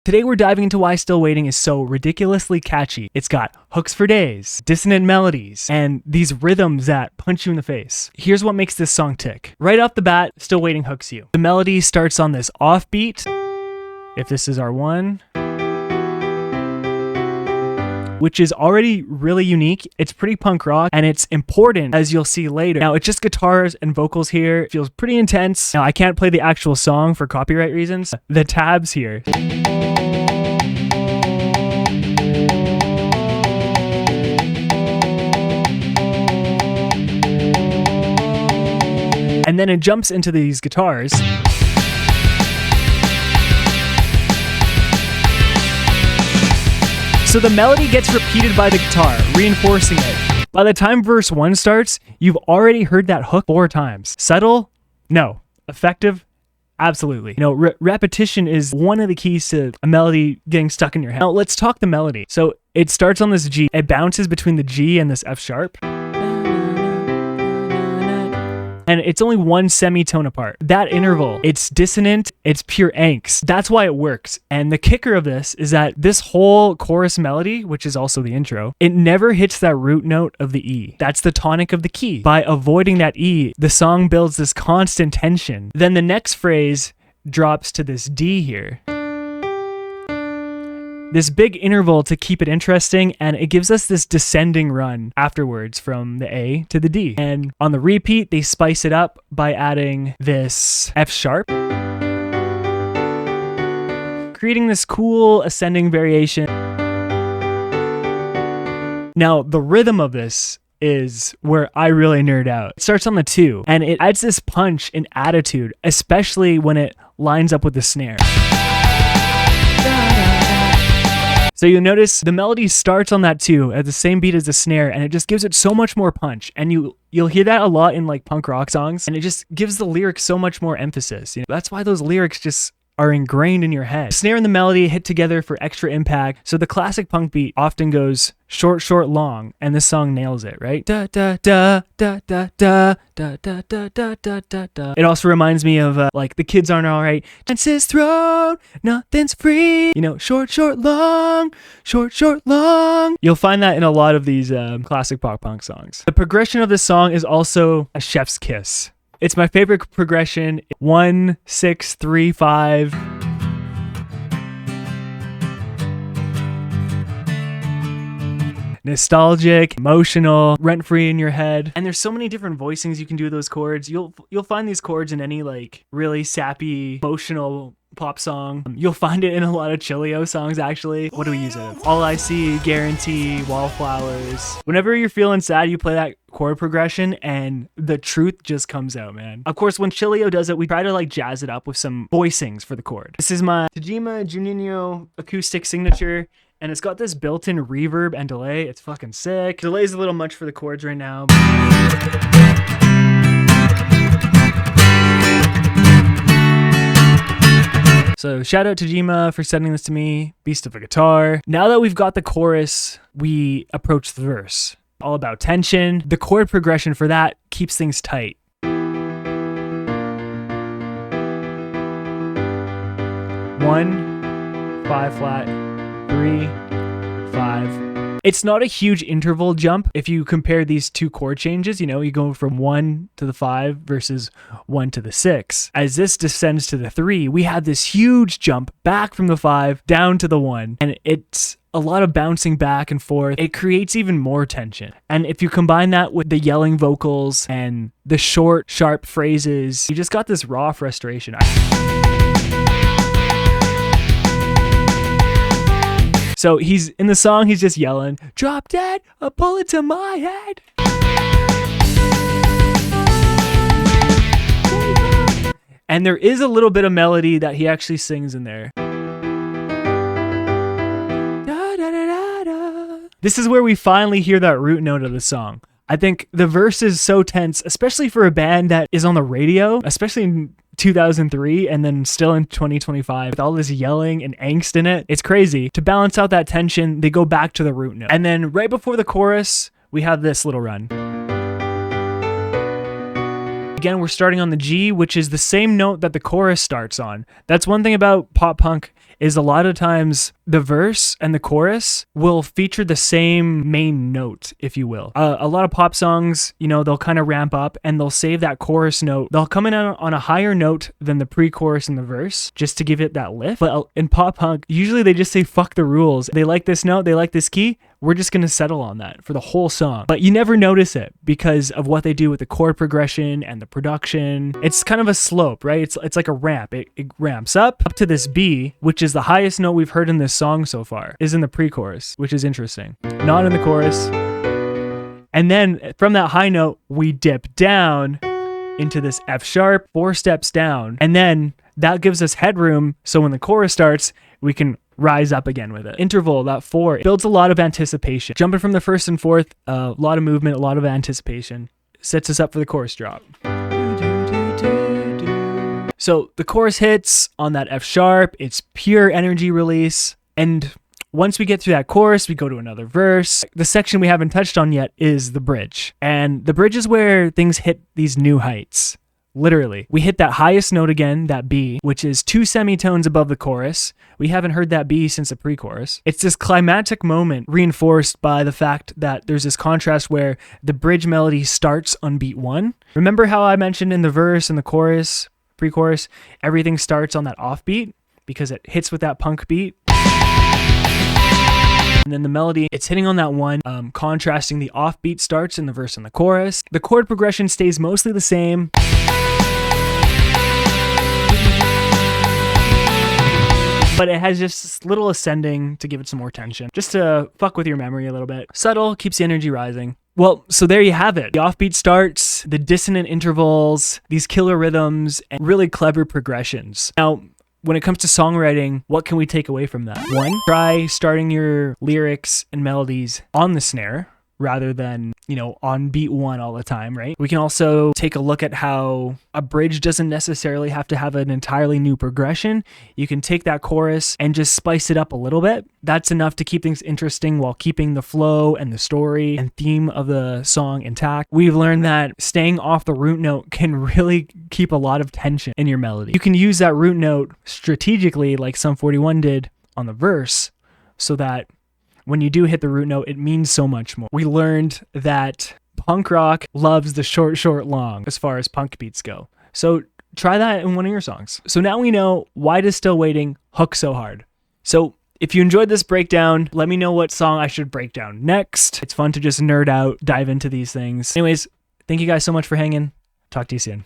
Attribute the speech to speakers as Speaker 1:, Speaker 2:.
Speaker 1: Today we're diving into why Still Waiting is so ridiculously catchy. It's got hooks for days, dissonant melodies, and these rhythms that punch you in the face. Here's what makes this song tick. Right off the bat, Still Waiting hooks you. The melody starts on this offbeat, if this is our one, which is already really unique. It's pretty punk rock, and it's important, as you'll see later. Now, it's just guitars and vocals here. It feels pretty intense. Now, I can't play the actual song for copyright reasons. The tabs here. And then it jumps into these guitars. So the melody gets repeated by the guitar, reinforcing it. By the time verse 1 starts, you've already heard that hook 4 times. Subtle? No. Effective? Absolutely. Repetition is one of the keys to a melody getting stuck in your head. Now, let's talk the melody. So it starts on this G. It bounces between the G and this F sharp. And it's only one semitone apart. That interval, it's dissonant, it's pure angst. That's why it works. And the kicker of this is that this whole chorus melody, which is also the intro, it never hits that root note of the E. That's the tonic of the key. By avoiding that E, the song builds this constant tension. Then the next phrase drops to this D here. This big interval to keep it interesting, and it gives us this descending run afterwards from the A to the D. And on the repeat, they spice it up by adding this F sharp, creating this cool ascending variation. Now, the rhythm of this is where I really nerd out. It starts on the 2, and it adds this punch and attitude, especially when it lines up with the snare. So you'll notice the melody starts on that 2 at the same beat as the snare, and it just gives it so much more punch. And you'll hear that a lot in like punk rock songs, and it just gives the lyrics so much more emphasis. That's why those lyrics just are ingrained in your head. The snare and the melody hit together for extra impact. So the classic punk beat often goes short, short, long, and this song nails it, right? Da da da da da da da da da da da da da. It also reminds me of like The Kids Aren't Alright. Chances thrown, nothing's free. Short, short, long, short, short, long. You'll find that in a lot of these classic pop punk songs. The progression of this song is also a chef's kiss. It's my favorite progression. 1, 6, 3, 5. Nostalgic, emotional, rent-free in your head. And there's so many different voicings you can do with those chords. You'll find these chords in any like really sappy, emotional pop song. You'll find it in a lot of Chilio songs, actually. What do we use it of? All I See, Guarantee, Wallflowers. Whenever you're feeling sad, you play that chord progression and the truth just comes out, man. Of course, when Chilio does it, we try to like jazz it up with some voicings for the chord. This is my Tajima Juninho acoustic signature, and it's got this built-in reverb and delay. It's fucking sick. Delay's a little much for the chords right now. So shout out to Tajima for sending this to me. Beast of a guitar. Now that we've got the chorus, we approach the verse. All about tension. The chord progression for that keeps things tight. 1, 5 flat, 3, 5. It's not a huge interval jump if you compare these two chord changes. You go from 1 to the 5 versus 1 to the 6. As this descends to the 3, we have this huge jump back from the 5 down to the 1. And it's a lot of bouncing back and forth. It creates even more tension. And if you combine that with the yelling vocals and the short, sharp phrases, you just got this raw frustration. So he's in the song, he's just yelling, "Drop dead, a bullet to my head." And there is a little bit of melody that he actually sings in there. This is where we finally hear that root note of the song. I think the verse is so tense, especially for a band that is on the radio, especially in 2003 and then still in 2025 with all this yelling and angst in it. It's crazy. To balance out that tension, they go back to the root note. And then right before the chorus, we have this little run. Again, we're starting on the G, which is the same note that the chorus starts on. That's one thing about pop punk. is a lot of times the verse and the chorus will feature the same main note, if you will. A lot of pop songs, they'll kind of ramp up and they'll save that chorus note. They'll come in on a higher note than the pre-chorus and the verse just to give it that lift. But in pop punk, usually they just say fuck the rules. They like this note, they like this key. We're just going to settle on that for the whole song. But you never notice it because of what they do with the chord progression and the production. It's kind of a slope, right? It's like a ramp. It ramps up to this B, which is the highest note we've heard in this song so far, is in the pre-chorus, which is interesting. Not in the chorus. And then from that high note, we dip down into this F sharp, 4 steps down. And then that gives us headroom. So when the chorus starts, we can rise up again with it. Interval, that 4, builds a lot of anticipation. Jumping from the first and fourth, a lot of movement, a lot of anticipation. Sets us up for the chorus drop. So the chorus hits on that F sharp. It's pure energy release. And once we get through that chorus, we go to another verse. The section we haven't touched on yet is the bridge. And the bridge is where things hit these new heights. Literally, we hit that highest note again, that B, which is 2 semitones above the chorus. We haven't heard that B since the pre-chorus. It's this climactic moment reinforced by the fact that there's this contrast where the bridge melody starts on beat 1. Remember how I mentioned in the verse and the chorus, pre-chorus, everything starts on that offbeat because it hits with that punk beat? And then the melody, it's hitting on that 1, contrasting the offbeat starts in the verse and the chorus. The chord progression stays mostly the same. But it has just this little ascending to give it some more tension, just to fuck with your memory a little bit. Subtle, keeps the energy rising. Well, so there you have it. The offbeat starts, the dissonant intervals, these killer rhythms, and really clever progressions. Now, when it comes to songwriting, what can we take away from that? 1, try starting your lyrics and melodies on the snare rather than, on beat 1 all the time, right? We can also take a look at how a bridge doesn't necessarily have to have an entirely new progression. You can take that chorus and just spice it up a little bit. That's enough to keep things interesting while keeping the flow and the story and theme of the song intact. We've learned that staying off the root note can really keep a lot of tension in your melody. You can use that root note strategically like Sum 41 did on the verse so that when you do hit the root note, it means so much more. We learned that punk rock loves the short, long as far as punk beats go. So try that in one of your songs. So now we know why does Still Waiting hook so hard. So if you enjoyed this breakdown, let me know what song I should break down next. It's fun to just nerd out, dive into these things. Anyways, thank you guys so much for hanging. Talk to you soon.